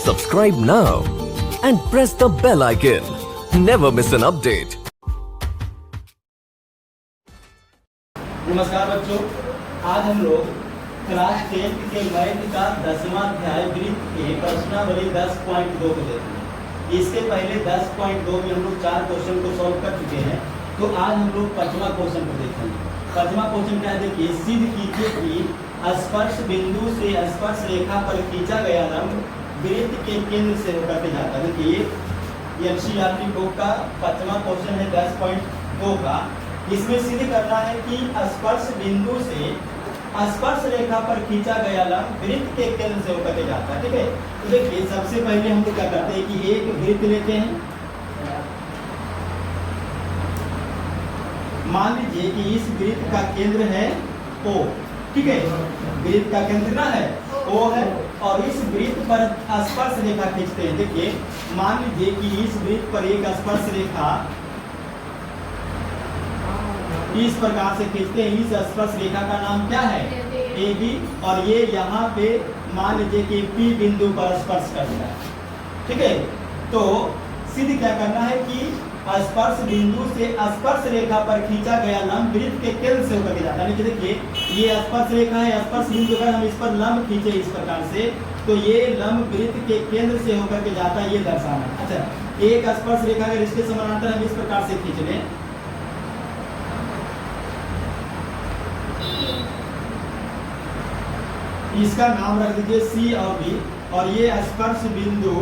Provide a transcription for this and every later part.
Subscribe now and press the bell icon. Never miss an update. नमस्कार बच्चों, आज हम लोग क्लास 10 के मैथ का 10वां अध्याय वृत्त के प्रश्नावली 10.2 को देखेंगे। इसके पहले 10.2 में हम लोग 4 क्वेश्चन को सॉल्व कर चुके हैं, तो आज हम लोग 5वां क्वेश्चन को देखेंगे। 5वां क्वेश्चन क्या है, देखिए, सिद्ध कीजिए कि स्पर्श बिंदु से स्पर्श रेखा पर खींचा गया लंब वृत्त के केंद्र से होकर के जाता है। देखिए एनसीईआरटी बुक का 5वां क्वेश्चन है 10.2 का। इसमें सिद्ध करना है कि स्पर्श बिंदु से स्पर्श रेखा पर खींचा गया लंब वृत्त के केंद्र से होकर के जाता है। ठीक है, तो देखिए सबसे पहले हम लोग क्या करते हैं कि एक वृत्त लेते हैं। मान लीजिए कि इस वृत्त का केंद्र है O। ठीक है, वृत्त का केंद्र ना है O है, और इस वृत्त पर स्पर्श रेखा खींचते हैं। देखिए मान लीजिए कि इस वृत्त पर एक स्पर्श रेखा इस प्रकार से खींचते हैं। इस स्पर्श रेखा का नाम क्या है, AB, और ये यहाँ पे मान लीजिए कि P बिंदु पर स्पर्श कर रहा है। ठीक है, तो सिद्ध क्या करना है कि स्पर्श बिंदु से स्पर्श रेखा पर खींचा गया लंब वृत्त के केंद्र से होकर के जाता है। देखिए ये स्पर्श रेखा है, स्पर्श बिंदु अगर हम इस पर लंब खींचे इस प्रकार से, तो ये लंब वृत्त के केंद्र से होकर के जाता है, ये दर्शाना। अच्छा, एक स्पर्श रेखा अगर इसके समानांतर हम इस प्रकार से खींच लें, इसका नाम रख दीजिए C और B, और ये स्पर्श बिंदु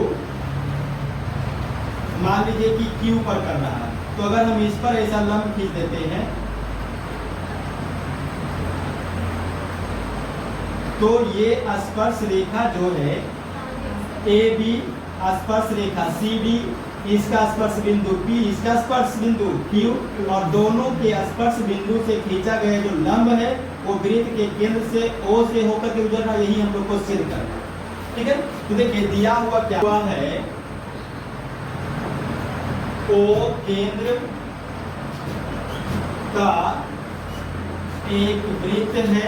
मान लीजिए कि Q पर कर रहा है। तो अगर हम इस पर ऐसा लंब खींच देते हैं, तो ये स्पर्श रेखा जो है AB, स्पर्श रेखा CB, इसका स्पर्श बिंदु P, इसका स्पर्श बिंदु Q, और दोनों के स्पर्श बिंदु से खींचा गया जो लंब है वो वृत्त के केंद्र से O से होकर के गुजरना, यही हम लोग को सिद्ध करना है। ठीक है, तो देखिए दिया हुआ क्या हुआ है, O केंद्र का एक वृत्त है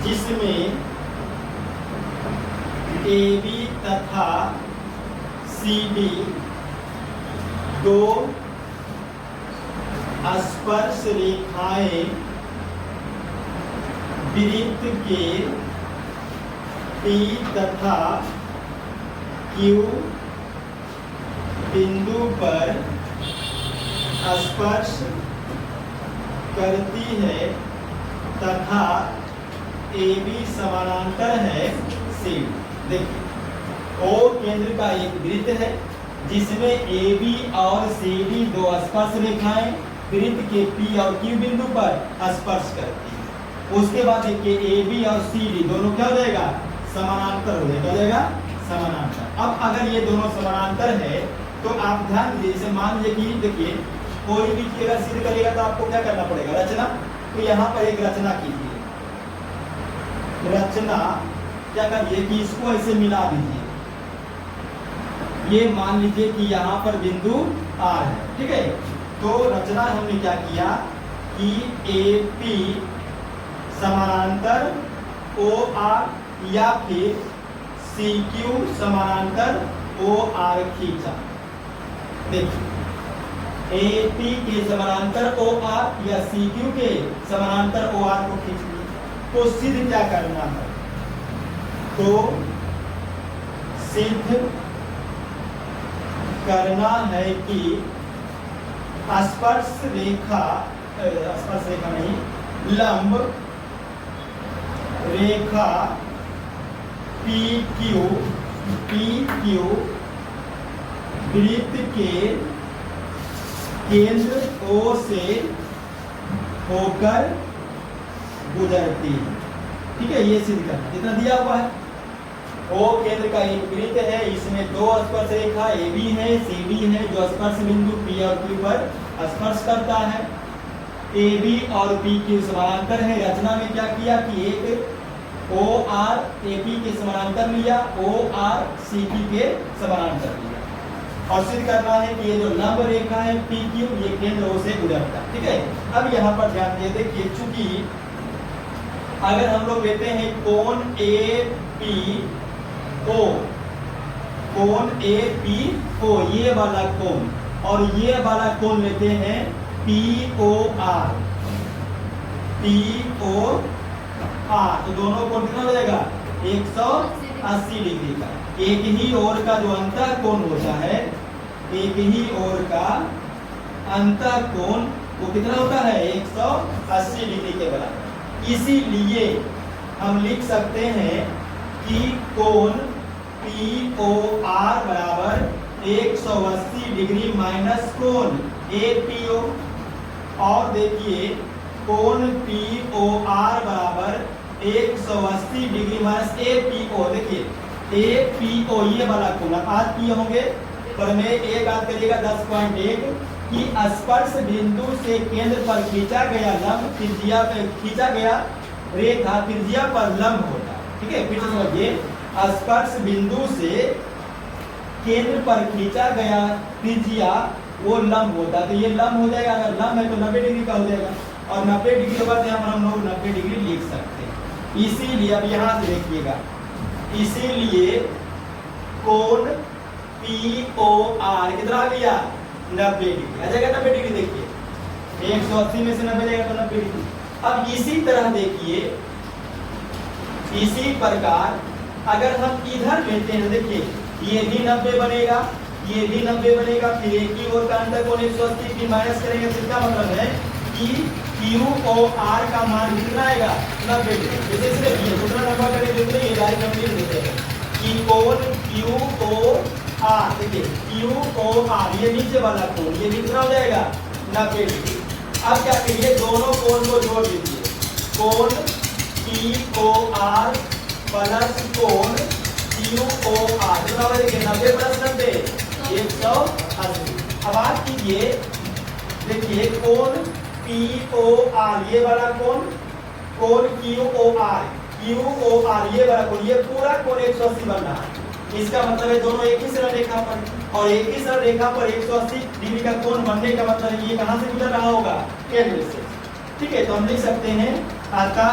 जिसमें AB तथा CD दो स्पर्श रेखाएं वृत्त के P तथा Q बिंदु पर स्पर्श करती है तथा AB समानांतर है C। देखिए O केंद्र का एक वृत्त है जिसमें AB और CD दो स्पर्श रेखाएं वृत्त के P और Q बिंदु पर स्पर्श करती है। उसके बाद देखिए AB और CD दोनों क्या हो जाएगा, समानांतर हो जाएगा, समानांतर। अब अगर ये दोनों समानांतर है तो आप ध्यान दीजिए, जैसे मान लीजिए कि देखिए कोई भी चीज अगर सिद्ध करेगा तो आपको क्या करना पड़ेगा, रचना। तो यहाँ पर एक रचना कीजिए। रचना क्या करिए कि इसको ऐसे मिला दीजिए। ये मान लीजिए कि यहाँ पर बिंदु R है। ठीक है, तो रचना हमने क्या किया कि AP समानांतर OR या फिर CQ समानांतर OR खींचा। देखिए AP के समानांतर OR या CQ के समानांतर OR को खींच लिया। तो सिद्ध क्या करना है, तो सिद्ध करना है कि स्पर्श रेखा नहीं, लंब रेखा PQ वृत्त के केंद्र O से होकर गुजरती है। ठीक है, ये सिद्ध करना, कितना दिया हुआ है। O केंद्र का एक वृत्त है, इसमें दो स्पर्श रेखा AB है, CD है, जो स्पर्श बिंदु P और Q पर स्पर्श करता है। AB और PQ समानांतर है। रचना में क्या किया कि एक OR AP के समानांतर लिया, OR CQ के समानांतर लिया, और सिद्ध करना है कि ये जो लंब रेखा है PQ ये केंद्र O से गुजरता है। ठीक है, अब यहाँ पर ध्यान दिए, देखिए चूंकि अगर हम लोग लेते हैं कोण APO, कोण APO ये वाला कोण, और ये वाला कोण लेते हैं POR, तो दोनों कोण कितना हो जाएगा 180 डिग्री का। एक ही ओर का जो अंतः कोण होता है, एक ही ओर का अंतः कोण वो कितना होता है 180 डिग्री के बराबर। इसीलिए हम लिख सकते हैं कि कोण POR बराबर 180 डिग्री माइनस कोण APO, और देखिए कोण POR बराबर 180 डिग्री माइनस APO। देखिए APO ये वाला कोण आज किए होंगे, पर में एक याद करिएगा 10.1 कि स्पर्श बिंदु से केंद्र पर खींचा गया लंब त्रिज्या पे खींचा गया रेखा त्रिज्या पर लंब होता है। ठीक है, फिर से समझिए, स्पर्श बिंदु से केंद्र पर खींचा गया त्रिज्या वो लंब होता है, तो ये लंब हो जाएगा। अगर लंब है तो 90 डिग्री का हो जाएगा, और 90 डिग्री के बाद यहाँ पर हम लोग 90 डिग्री लिख सकते हैं। इसीलिए अब यहाँ से देखिएगा, इसीलिए कोण POR कितना आ गया 90 डिग्री आ जाएगा। 90 डिग्री देखिए 180 में से 90 जाएगा तो 90 डिग्री। अब इसी तरह देखिए, इसी प्रकार अगर हम इधर लेते हैं, देखिए ये भी 90 बनेगा, ये भी 90 बनेगा, फिर एक ही ओर का अंतर कोण 180 की माइनस करेंगे, तो इसका मतलब है कि QOR का मान कितना आएगा 90 डिग्री। जैसे इसलिए दूसरा नंबर करेंगे दूसरे ये डायरेक्ट हम लिख देते हैं कि कोण QOR, देखिए QOR ये नीचे वाला कोण ये कितना हो जाएगा 90 डिग्री। अब क्या करिए, दोनों कोण को जोड़ दीजिए, कोण POR प्लस कोण QOR कितना हो जाएगा 90 प्लस 90 180। अब बात कीजिए, देखिए कोण POR ये वाला कोण QOR ये वाला कोण ये पूरा कोण 180 बन रहा है। इसका मतलब है दोनों एक ही सरल रेखा पर, और एक ही सरल रेखा पर 180 डिग्री का कोण बनने का मतलब है ये कहां से गुजर रहा होगा केंद्र से। ठीक है, तो हम लिख सकते हैं अतः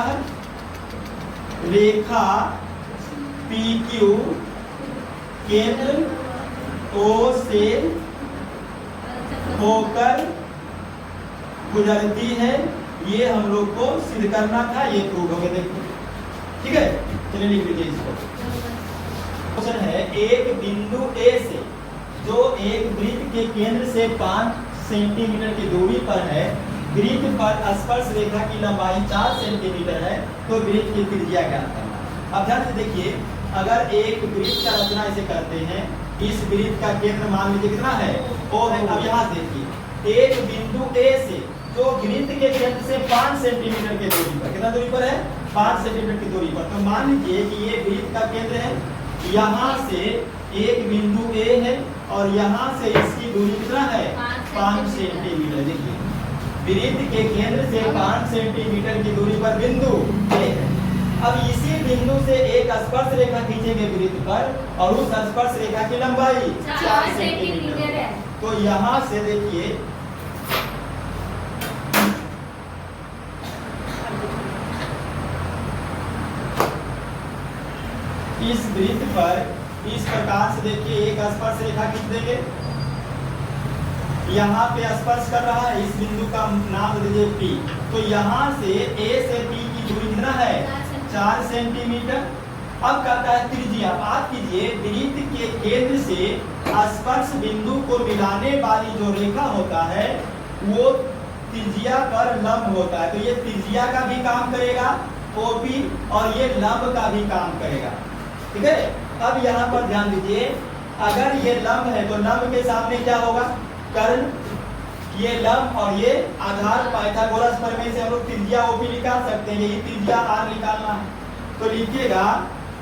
रेखा PQ केंद्र O से होकर गुजरती है। ये हम लोग को सिद्ध करना था, ये प्रूव हो गया। देखिए ठीक है, चलिए लिख लीजिए इसको। क्वेश्चन है, एक बिंदु A से जो एक वृत्त के केंद्र से 5 सेंटीमीटर की दूरी पर है, वृत्त पर स्पर्श रेखा की लंबाई 4 सेंटीमीटर है, तो वृत्त की त्रिज्या ज्ञात करना। अब ध्यान से देखिए, अगर एक वृत्त का रचना इसे करते हैं, इस वृत्त का केंद्र मान लीजिए कितना है O है। अब यहाँ देखिए, एक बिंदु A से जो वृत्त के केंद्र से 5 सेंटीमीटर की दूरी पर, कितना दूरी पर है 5 सेंटीमीटर की दूरी पर, तो मान लीजिए कि ये वृत्त का केंद्र है, यहाँ से एक बिंदु A है और यहाँ से इसकी दूरी कितना है 5 सेंटीमीटर। देखिए वृत्त के केंद्र से 5 सेंटीमीटर की दूरी पर बिंदु A है। अब इसी बिंदु से एक स्पर्श रेखा खींचेंगे वृत्त पर, और उस स्पर्श रेखा की लंबाई 4 सेंटीमीटर है। तो यहाँ से देखिए इस वृत्त पर इस प्रकार से देखिए एक स्पर्श रेखा खींच देंगे, यहाँ पे स्पर्श कर रहा है, इस बिंदु का नाम दे दीजिए P। तो यहाँ से A से P की दूरी कितना है 4 सेंटीमीटर। अब कहता है त्रिज्या, बात कीजिए वृत्त के केंद्र से स्पर्श बिंदु को मिलाने वाली जो रेखा होता है वो त्रिज्या पर लंब होता है, तो ये त्रिज्या का भी काम करेगा OP, और ये लंब का भी काम करेगा। ठीक है, अब यहाँ पर ध्यान दीजिए, अगर ये लंब है तो लंब के सामने क्या होगा कर्ण, ये लंब और ये आधार। पाइथागोरस प्रमेय से हम लोग त्रिज्या OP निकाल सकते हैं, यही त्रिज्या R निकालना है। तो लिखिएगा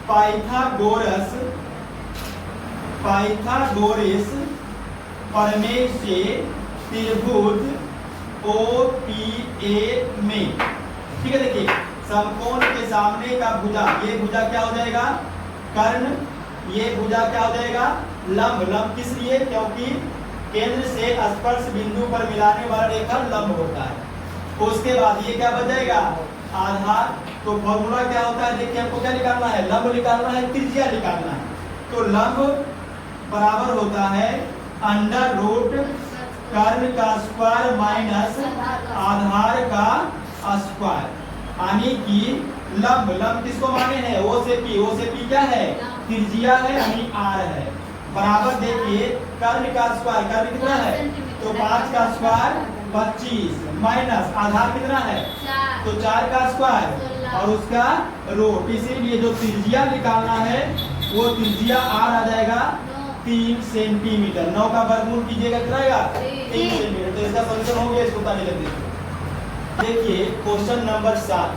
पाइथागोरस प्रमेय से त्रिभुज OPA में, ठीक है, देखिए समकोण के सामने का भुजा, ये भुजा क्या हो जाएगा कर्ण, ये भुजा क्या हो जाएगा लंब। लंब किस लिए, क्योंकि केंद्र से स्पर्श बिंदु पर मिलाने वाला रेखा लंब होता है। उसके बाद ये क्या बच जाएगा आधार, तो तो फॉर्मूला क्या होता है, देखिए हमको क्या निकालना है, लंब निकालना है, त्रिज्या निकालना है। तो लंब बराबर होता है अंडर रूट कर्ण का स्क्वायर माइनस आधार का स्क्वायर, यानी कि लंब किसको माने हैं, ओ से पी क्या है, त्रिज्या है यानी आर है, बराबर देखिए कर्ण का स्क्वायर, कर्ण कितना है, तो 5 का स्क्वायर 25 माइनस आधार कितना है, तो 4 का स्क्वायर और उसका रूट, इसीलिए जो त्रिज्या निकालना है वो त्रिज्या आर आ जाएगा 3 सेंटीमीटर। 9 का वर्गमूल कीजिएगा कितना आएगा, 3 सेंटीमीटर। तो इसका सॉल्यूशन हो गया, इसको ताली लग दीजिए। देखिए क्वेश्चन नंबर 7,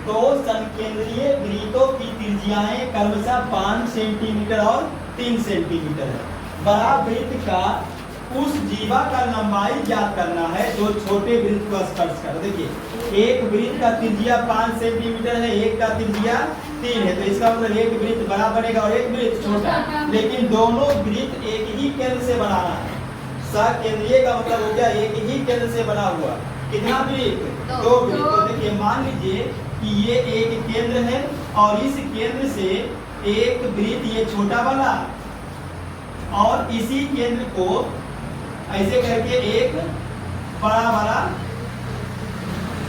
दो समकेंद्रीय वृत्तों की त्रिज्याएं क्रमशः 5 सेंटीमीटर और 3 सेंटीमीटर है। बड़ा वृत्त का उस जीवा का लंबाई ज्ञात करना है जो छोटे वृत्त को स्पर्श कर। देखिए एक वृत्त का त्रिज्या 5 सेंटीमीटर है, एक का त्रिज्या 3 है, तो इसका मतलब एक वृत्त बड़ा बनेगा और एक वृत्त छोटा, लेकिन दोनों वृत्त एक ही केंद्र से बनाना है। सकेंद्रीय का मतलब हो गया एक ही केंद्र से बना हुआ। कितना वृत्त, 2 वृत्त। तो देखिए मान लीजिए कि ये एक केंद्र है और इस केंद्र से एक वृत्त ये छोटा बना और इसी केंद्र को ऐसे करके एक बड़ा बड़ा,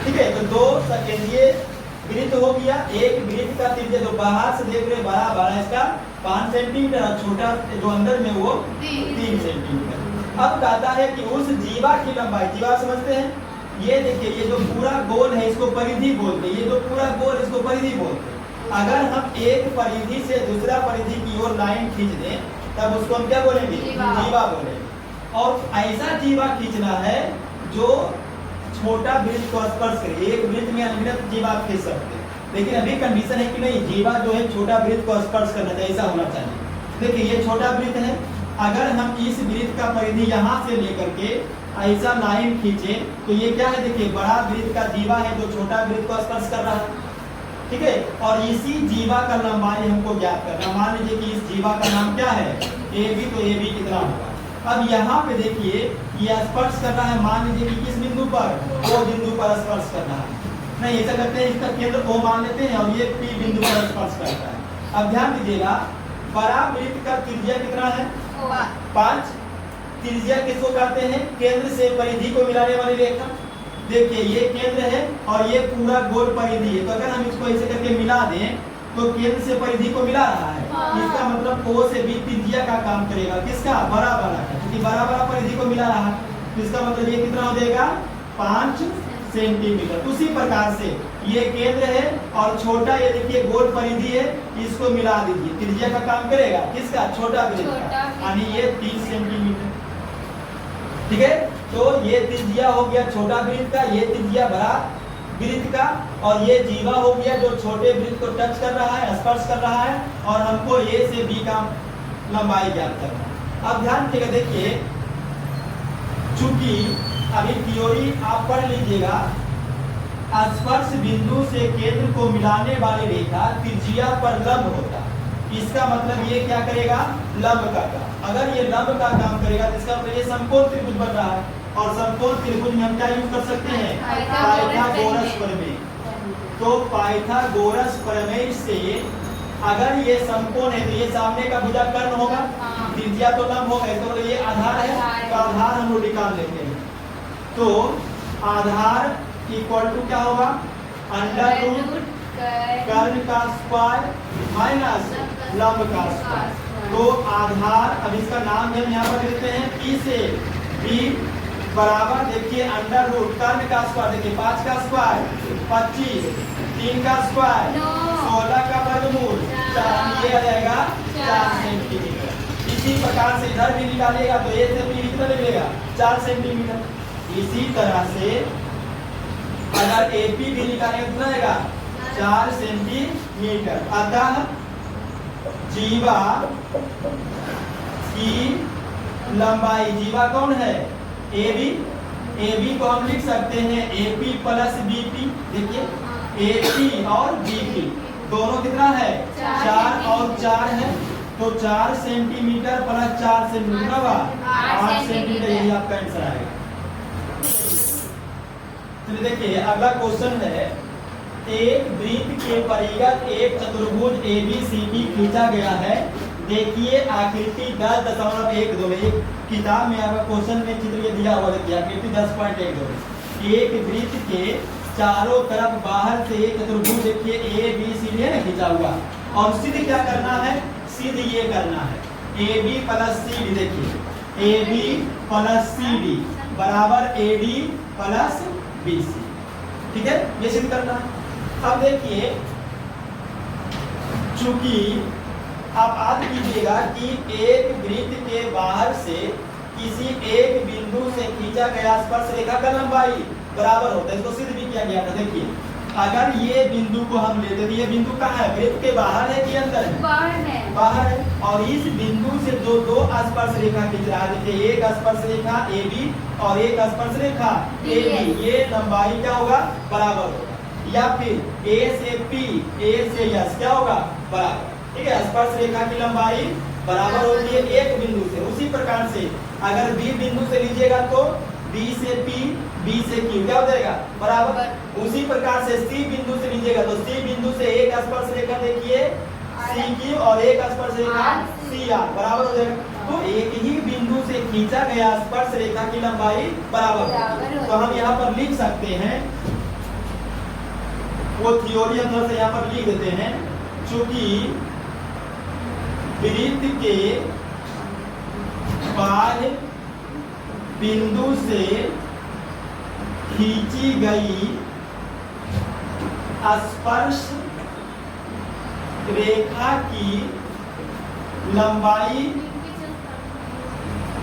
ठीक है। तो 2 सकेंद्रीय वृत्त हो गया, एक वृत्त का त्रिज्या जो बाहर से देख रहे बड़ा बड़ा इसका 5 सेंटीमीटर और छोटा जो अंदर में वो 3 सेंटीमीटर। अब कहता है कि उस जीवा की लंबाई, जीवा समझते हैं, ये देखिए ये जो पूरा गोल है इसको परिधि बोलते हैं, ये जो पूरा गोल इसको परिधि बोलते हैं। अगर हम एक परिधि से दूसरा परिधि की ओर लाइन खींच दें तब उसको हम क्या बोलेंगे, जीवा बोलेंगे। और ऐसा जीवा खींचना है जो छोटा वृत्त को स्पर्श करे। एक वृत्त में अनगिनत जीवा आप खींच सकते हैं, लेकिन अभी कंडीशन है कि नहीं, जीवा जो है छोटा वृत्त को स्पर्श करना चाहिए, ऐसा होना चाहिए। देखिए ये छोटा वृत्त है, अगर हम इस वृत्त का परिधि यहाँ से लेकर के ऐसा लाइन खींचे तो ये क्या है, देखिए बड़ा वृत्त का जीवा है जो छोटा वृत्त को स्पर्श कर रहा है, ठीक है। और इसी जीवा का लंबाई हमको ज्ञात करना। मान लीजिए कि इस जीवा का नाम क्या है, ए बी, तो ए बी कितना होगा। अब यहाँ पे देखिए ये स्पर्श कर रहा है, मान लीजिए कि किस बिंदु पर, ओ बिंदु पर स्पर्श कर रहा है। नहीं ऐसा करते हैं, इसका केंद्र ओ मान लेते हैं और ये पी बिंदु पर स्पर्श करता है। अब ध्यान दीजिएगा बड़ा वृत्त का त्रिज्या कितना है, 5। त्रिज्या किसको कहते हैं, केंद्र से परिधि को मिलाने वाली रेखा। देखिए ये केंद्र है और ये पूरा गोल परिधि है, तो अगर हम इसको ऐसे करके मिला दें तो केंद्र से परिधि को मिला रहा है, इसका मतलब ओ से बी त्रिज्या का काम करेगा, किसका, बड़ा बड़ा का, क्योंकि बड़ा बड़ा परिधि को मिला रहा है, तो इसका मतलब ये कितना हो जाएगा, 5 सेंटीमीटर। उसी प्रकार से ये केंद्र है और छोटा ये देखिए गोल परिधि है, इसको मिला दीजिए, त्रिज्या का काम करेगा, किसका, छोटा वृत्त का, यानी ये 30 सेंटीमीटर, ठीक है। तो ये त्रिज्या हो गया छोटा वृत्त का, ये त्रिज्या बड़ा वृत्त का, और ये जीवा हो गया जो छोटे वृत्त को टच कर रहा है, स्पर्श कर रहा है, और हमको ए से बी का लंबाई ज्ञात करना है। अब ध्यान देगा, देखिए चूंकि अभी थ्योरी आप पढ़ लीजिएगा, स्पर्श बिंदु से केंद्र को मिलाने वाली रेखा त्रिज्या पर लंब होता है। इसका मतलब ये क्या करेगा, लंब का काम। अगर ये लंब का काम करेगा तो इसका मतलब ये समकोण त्रिभुज बन रहा है, और समकोण त्रिभुज में हम क्या यूज कर सकते हैं, पाइथागोरस प्रमेय। तो पाइथागोरस प्रमेय से अगर ये समकोण है तो ये सामने का भुजा कर्ण होगा, त्रिज्या तो लंब होगा, इसका मतलब ये आधार है, तो आधार हम लोग निकाल लेते हैं। तो आधार इक्वल टू क्या होगा, अंडर रूट कर्ण का स्क्वायर माइनस लंब का स्क्वायर। तो आधार, अब इसका नाम हम यहाँ पर देते हैं पी से बी बराबर, देखिए अंडर रूट कर्ण का स्क्वायर, देखिए 5 का स्क्वायर 25, 3 का स्क्वायर 16 का वर्गमूल 4, ये आ जाएगा 4 सेंटीमीटर। इसी प्रकार से इधर भी निकालिएगा तो ए से बी कितना मिलेगा, 4 सेंटीमीटर। इसी तरह से अगर ए पी भी निकालेंगे कितना आएगा, 4 सेंटीमीटर। अतः जीवा की लंबाई, जीवा कौन है, ए बी को हम लिख सकते हैं AP प्लस BP। देखिए AP और BP दोनों कितना है, 4 और 4 है, तो 4 सेंटीमीटर प्लस 4 सेंटीमीटर 8 सेंटीमीटर, यही आपका आंसर आएगा। चलिए देखिए अगला क्वेश्चन है एक वृत्त के परिगत एक चतुर्भुज ABCD खींचा गया है। देखिए आकृति 10.12 में, एक किताब में आपका क्वेश्चन में चित्र ये दिया हुआ, देखिए आकृति 10.12 में एक वृत्त के चारों तरफ बाहर से एक चतुर्भुज देखिए ABCD है ना खींचा हुआ, और सिद्ध क्या करना है, सिद्ध ये करना है AB प्लस CD, देखिए AB प्लस CD बराबर AD प्लस BC, ठीक है, ये सिद्ध करना है। अब देखिए चूंकि आप याद कीजिएगा कि एक वृत्त के बाहर से किसी एक बिंदु से खींचा गया स्पर्श रेखा का लंबाई बराबर होता है, इसको सिद्ध भी किया गया था। देखिए अगर ये बिंदु को हम लेते, ये बिंदु कहाँ है, वृत्त के बाहर है कि अंदर है, बाहर है, और इस बिंदु से जो दो स्पर्श रेखा खींच रहा है, देखिए एक स्पर्श रेखा AB और एक स्पर्श रेखा AB, ये लंबाई क्या होगा, बराबर होगा। या फिर A से P, A से S क्या होगा, बराबर, ठीक है, स्पर्श रेखा की लंबाई बराबर होती है एक बिंदु से। उसी प्रकार से अगर B बिंदु से लीजिएगा तो B से P, B से Q क्या हो जाएगा, बराबर। उसी प्रकार से C बिंदु से लीजिएगा तो C बिंदु से एक स्पर्श रेखा देखिए CQ और एक स्पर्श रेखा CR बराबर हो जाएगा। तो एक ही बिंदु से खींचा गया स्पर्श रेखा की लंबाई बराबर होगी। तो हम यहाँ पर लिख सकते हैं, वो थ्योरी हम थोड़ा सा यहाँ पर लिख देते हैं, चूंकि वृत्त के बाह्य बिंदु से खींची गई स्पर्श रेखा की लंबाई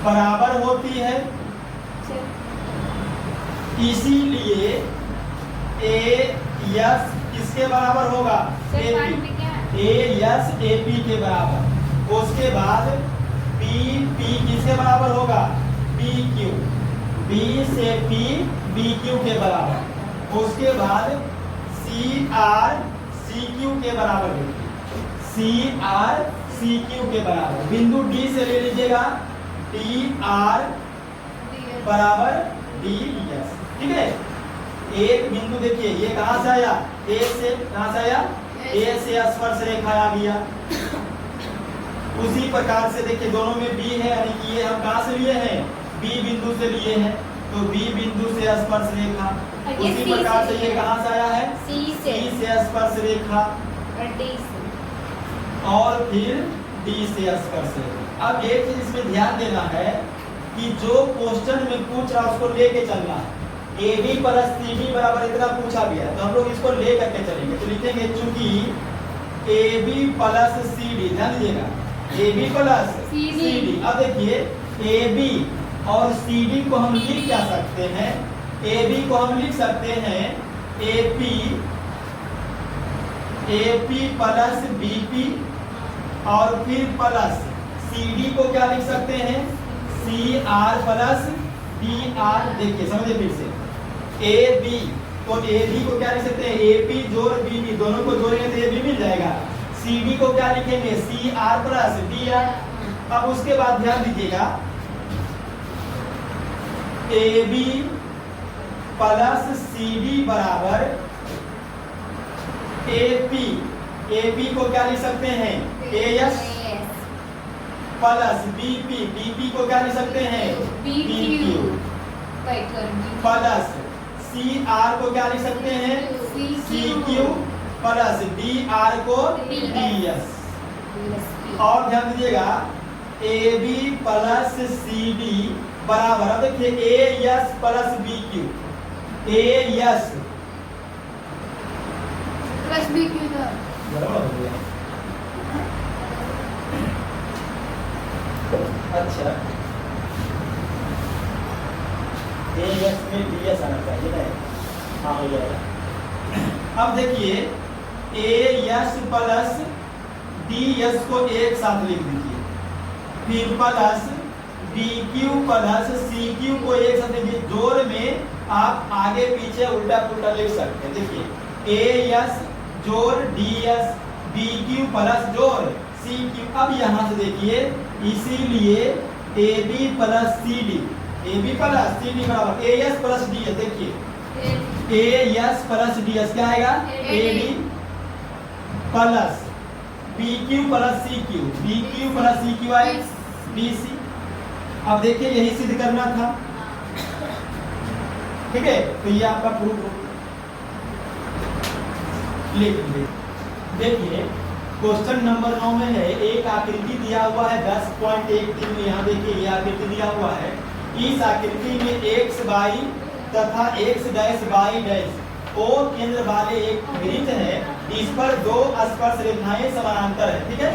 बराबर होती है, इसीलिए AS किसके बराबर होगा, AS AP के बराबर। उसके बाद BP किसके बराबर होगा, PQ, B से P BQ के बराबर। उसके बाद CR CQ के बराबर होगी, CR CQ के बराबर। बिंदु D से ले लीजिएगा DR बराबर DS, ठीक है। एक बिंदु देखिए ये कहां से आया, A से, कहां से आया, A से स्पर्श रेखा आ गया। उसी प्रकार से देखिए दोनों में B है, यानी कि ये हम कहां से लिए हैं, B बिंदु से लिए हैं, तो B बिंदु से स्पर्श रेखा। उसी प्रकार से ये कहां से आया है, C से स्पर्श रेखा, और फिर D से स्पर्श रेखा। अब एक चीज इसमें ध्यान देना है कि जो क्वेश्चन में पूछ रहा उसको लेके चलना है। AB प्लस CD बराबर इतना पूछा गया, तो हम लोग इसको ले करके चलेंगे। तो लिखेंगे चूंकि AB प्लस CD, ध्यान दीजिएगा AB प्लस CD। अब देखिए AB और CD को हम लिख क्या सकते हैं, AB को हम लिख सकते हैं AP प्लस BP, और फिर प्लस CD को क्या लिख सकते हैं, CR प्लस DR। देखिए समझिए फिर से AB, तो AB को क्या लिख सकते हैं, AP जोड़ BB, दोनों को जोड़ेंगे तो AB मिल जाएगा। CD को क्या लिखेंगे, CR प्लस DR। अब उसके बाद ध्यान दीजिएगा AB प्लस CD बराबर AP को क्या लिख सकते हैं, AS प्लस BP को क्या लिख सकते हैं, BQ प्लस CR को क्या लिख सकते हैं, CQ प्लस DR को DS। और ध्यान दीजिएगा AB प्लस CD बराबर, अब देखिए AS plus BQ, AS plus BQ बराबर हो गया। अच्छा AS में DS आना चाहिए ना, हाँ हो जाएगा। अब देखिए AS प्लस DS को एक साथ लिख दीजिए, फिर प्लस BQ प्लस CQ को एक साथ लिखिए। जोड़ में आप आगे पीछे उल्टा पुल्टा लिख सकते हैं। देखिए AS जोड़ DS, BQ प्लस जोड़ CQ। अब यहाँ से देखिए, इसीलिए AB plus CD, AB plus CD बराबर AS प्लस DS। देखिए A S plus D S क्या आएगा A D plus B Q plus C Q, B Q plus C Q आए बी सी। अब देखिए यही सिद्ध करना था, ठीक है, तो ये आपका प्रूफ हो। लिख लीजिए, देखिए क्वेश्चन नंबर 9 में है एक आकृति दिया हुआ है 10.13 में। यहाँ देखिए ये आकृति दिया हुआ है, इस आकृति में एक्स वाई तथा X dash Y dash O केंद्र वाले एक वृत्त है, इस पर दो स्पर्श रेखाएं समानांतर है, ठीक है,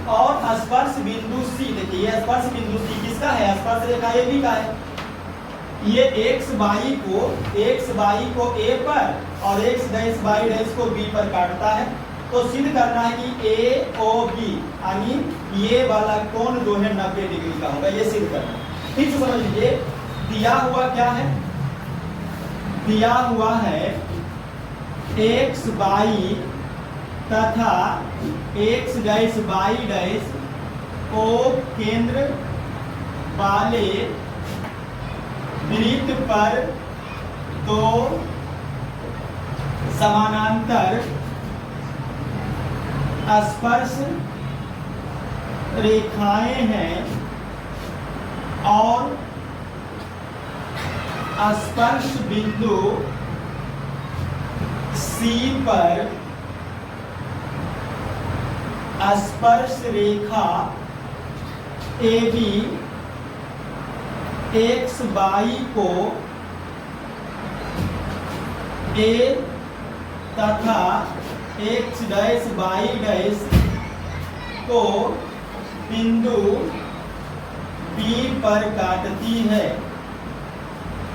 और स्पर्श बिंदु सी, देखिए ये स्पर्श बिंदु सी किसका है, स्पर्श रेखा ए बी का है। ये एक्स वाई को ए पर और एक्स डैश वाई डैश को बी पर काटता है, तो सिद्ध करना है कि ए ओ बी यानी ये वाला कोण जो है 90 डिग्री का होगा, ये सिद्ध करना है। ठीक से समझ लीजिए, दिया हुआ क्या है, दिया हुआ है एक्स वाई तथा X dash Y dash O केंद्र वाले वृत्त पर दो समानांतर स्पर्श रेखाएं हैं और स्पर्श बिंदु सी पर स्पर्श रेखा ए बी एक्स वाई को ए तथा एक्स डैश वाई डैश को बिंदु बी पर काटती है,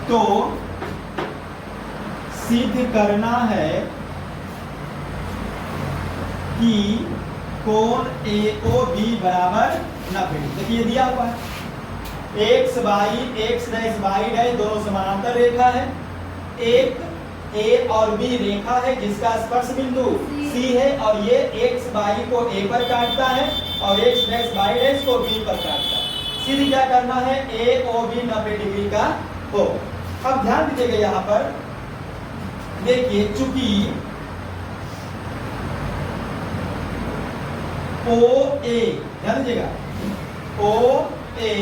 तो सिद्ध करना है कि कोण ए ओ बी बराबर 90। देखिए दिया हुआ है एक्स डैश वाई डैश दोनों समानांतर रेखा है, एक ए और बी रेखा है जिसका स्पर्श बिंदु सी है, और ये एक्स वाई को ए पर काटता है और एक्स डैश वाई डैश को बी पर काटता है। सिद्ध क्या करना है, ए ओ बी 90 डिग्री का हो। अब ध्यान दीजिएगा यहाँ पर, देखिए चूंकि ओ ए, ध्यान दीजिएगा ओ ए,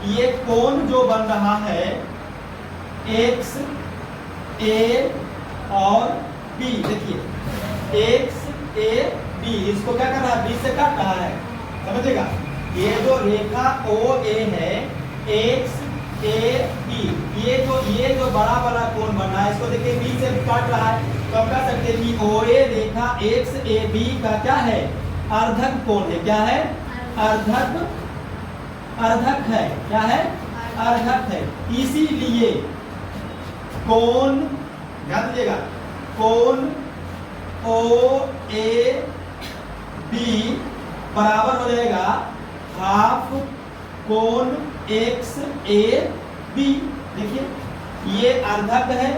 ये कोण जो बन रहा है एक्स ए और बी, देखिए एक्स ए बी, इसको क्या कर रहा है, बी से काट रहा है, समझिएगा। ये जो रेखा ओ ए है एक्स ए बी, ये जो बड़ा वाला कोण बन रहा है इसको देखिए बी से काट रहा है, तो हम कह सकते हैं कि ओ ए रेखा एक्स ए बी का क्या है, अर्धक कोण है। क्या है, अर्धक, अर्धक है, क्या है, अर्धक है। इसीलिए कोण, ध्यान दीजिएगा, कोण ओ ए बी बराबर हो जाएगा हाफ कोण एक्स ए बी। देखिए ये अर्धक है,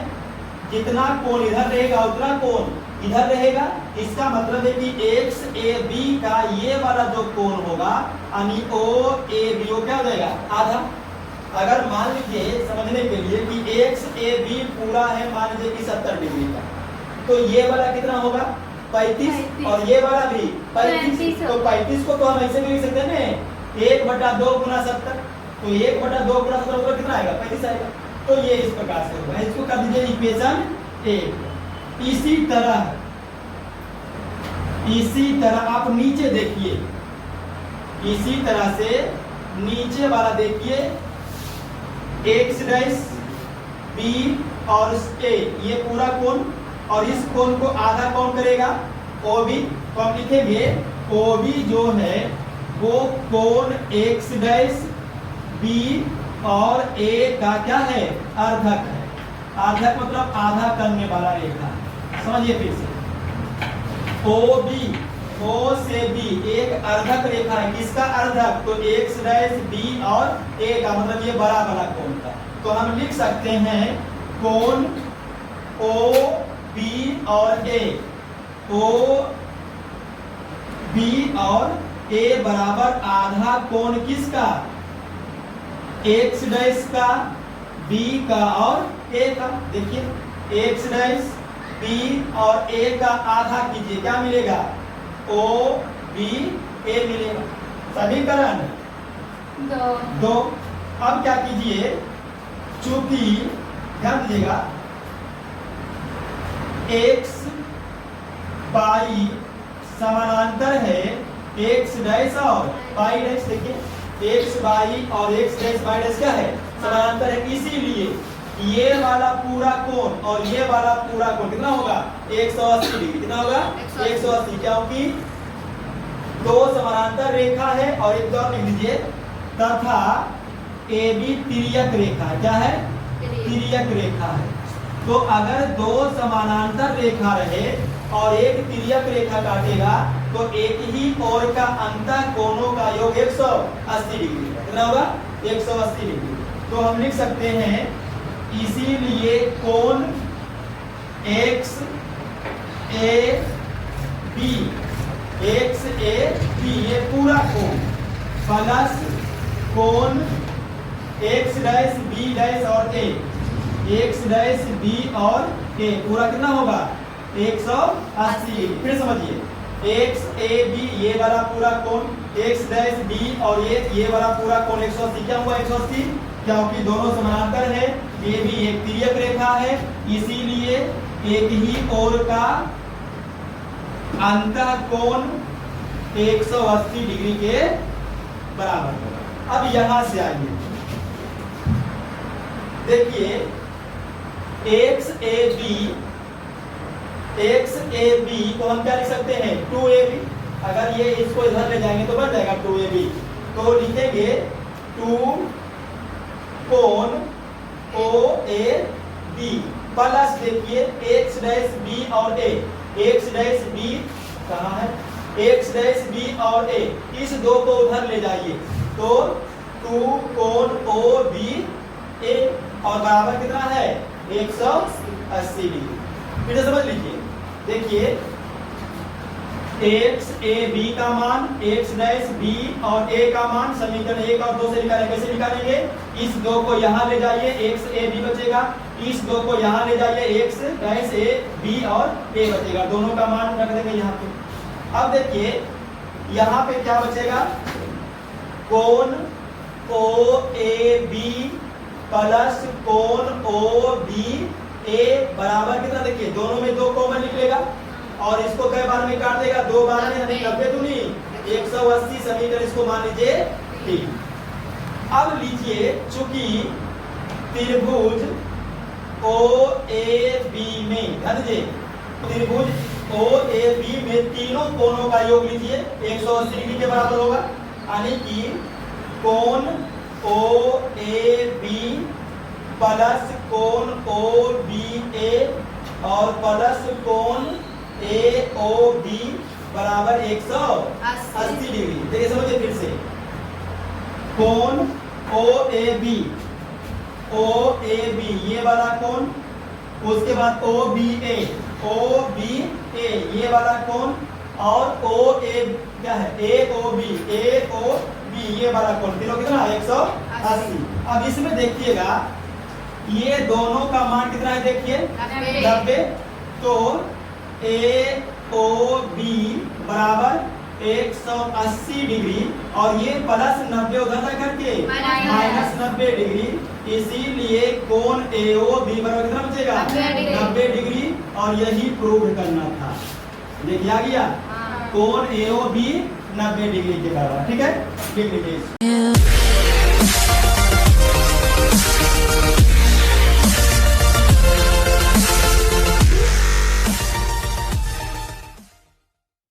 जितना कोण इधर रहेगा उतना कोण इधर रहेगा, इसका मतलब है कि एक्स ए बी का ये वाला जो कोण होगा यानी ओ ए बी वो क्या हो जाएगा, आधा। अगर मान लीजिए समझने के लिए कि एक्स ए बी पूरा है मान लीजिए कि 70 डिग्री का, तो ये वाला कितना होगा 35 और ये वाला भी 35, तो 35 को तो हम ऐसे भी लिख सकते हैं ना 1/2 गुना 70, तो 1/2 गुना 70 मतलब कितना आएगा, 35 आएगा। तो ये इस प्रकार से होगा, इसको कर दीजिए इक्वेशन 1। इसी तरह आप नीचे देखिए, इसी तरह से नीचे वाला देखिए एक्स डैश बी और ए, ये पूरा कोण और इस कोण को आधा कौन करेगा, ओ बी। तो हम लिखेंगे ओ बी जो है वो कोण एक्स डैश बी और ए का क्या है, अर्धक है। अर्धक मतलब आधा करने वाला रेखा। समझिए फिर से, ओ बी, ओ से बी एक अर्धक रेखा है, किसका अर्धक, तो एक्स डैश बी और ए का, मतलब ये बड़ा वाला कोण का। तो हम लिख सकते हैं कोण ओ बी और ए, ओ बी और ए बराबर आधा कोण किसका, एक्स डैश का, बी का और ए का। देखिए एक्स डैश बी और ए का आधा कीजिए, क्या मिलेगा? ओ बी ए मिलेगा। समीकरण 2। अब क्या कीजिए, चूंकि ध्यान दीजिएगा एक्स बाई समानांतर है एक्स डैश और बाई डैश। देखिए एक्स बाई और एक्स डैश बाई डैश क्या है? समानांतर है। इसीलिए ये वाला पूरा कोण और ये वाला पूरा कोण कितना होगा? 180 डिग्री। कितना होगा? 180, क्योंकि दो समानांतर रेखा है। और एक और लिख लीजिए, तथा ए बी तिर्यक रेखा है। क्या है? तिर्यक रेखा है। तो अगर दो समानांतर रेखा रहे और एक तिर्यक रेखा काटेगा तो एक ही ओर का अंतः कोणों का योग 180 डिग्री। कितना होगा? 180 डिग्री। तो हम लिख सकते हैं इसीलिए कोण X A B, X A B ये पूरा कोण प्लस कोण एक्स डैश बी डैश और ए, एक्स डैश बी और ए पूरा कितना होगा? 180। फिर समझिए एक्स ए बी ये वाला पूरा कोण, एक्स डैश बी और ये वाला पूरा कोण 180। क्या हुआ 180? क्योंकि दोनों समानांतर है, ये भी एक तिर्यक रेखा है, इसीलिए एक ही ओर का अंतः कोण 180 डिग्री के बराबर होगा। अब यहां से आइए, देखिए एक्स ए बी को हम क्या लिख सकते हैं? 2ab। अगर ये इसको इधर ले जाएंगे तो बन जाएगा 2ab। तो लिखेंगे 2 कोण ओ ए बी प्लस देखिए एक्स डैश बी और ए, एक्स डैश बी कहाँ है? एक्स डैश बी और ए, इस दो को उधर ले जाइए तो 2 कोण ओ बी ए और बराबर कितना है? 180 डिग्री। फिर समझ लीजिए, देखिए एक्स ए बी का मान, एक्स डैश बी और ए का मान समीकरण 1 और 2 से निकालेंगे। कैसे निकालेंगे? इस दो को यहाँ ले जाइए, एक्स ए बी बचेगा। इस दो को यहाँ ले जाइए, एक्स डैश ए बी और ए बचेगा। दोनों का मान रख देंगे यहाँ पे। अब देखिए यहाँ पे क्या बचेगा? कोण ओ ए बी प्लस कोण ओ बी ए बराबर कितना? देखिए दोनों में 2 कॉमन निकलेगा और इसको कई बार में काट देगा? 2 बार में, 90 तो नहीं, 180। समीकरण इसको मान लीजिए ठीक। अब लीजिए चूंकि त्रिभुज ओ ए बी में, ध्यान दीजिए त्रिभुज ओ ए बी में तीनों कोणों का योग लीजिए 180 डिग्री के बराबर होगा। यानी कि कोण ओ ए बी प्लस कोण ओ बी ए और प्लस कोण ए ओ बी बराबर 180 डिग्री। देखिए समझिए फिर से, कोण ओ ए बी ये वाला कोण, उसके बाद ओ बी ए ये वाला कोण और ओ ए क्या है? ए ओ बी ये वाला कोण, तीनों कितना? 180। अब इसमें देखिएगा ये दोनों का मान कितना है? देखिए 90। तो ए ओ बी बराबर 180 डिग्री और ये प्लस 90 उधर जा करके माइनस 90 डिग्री। इसीलिए कोण ए ओ बी बराबर कितना बचेगा? 90 डिग्री। और यही प्रूव करना था। देखिए आ गया, कोण ए ओ बी 90 डिग्री के बराबर। ठीक है, लिख लीजिए।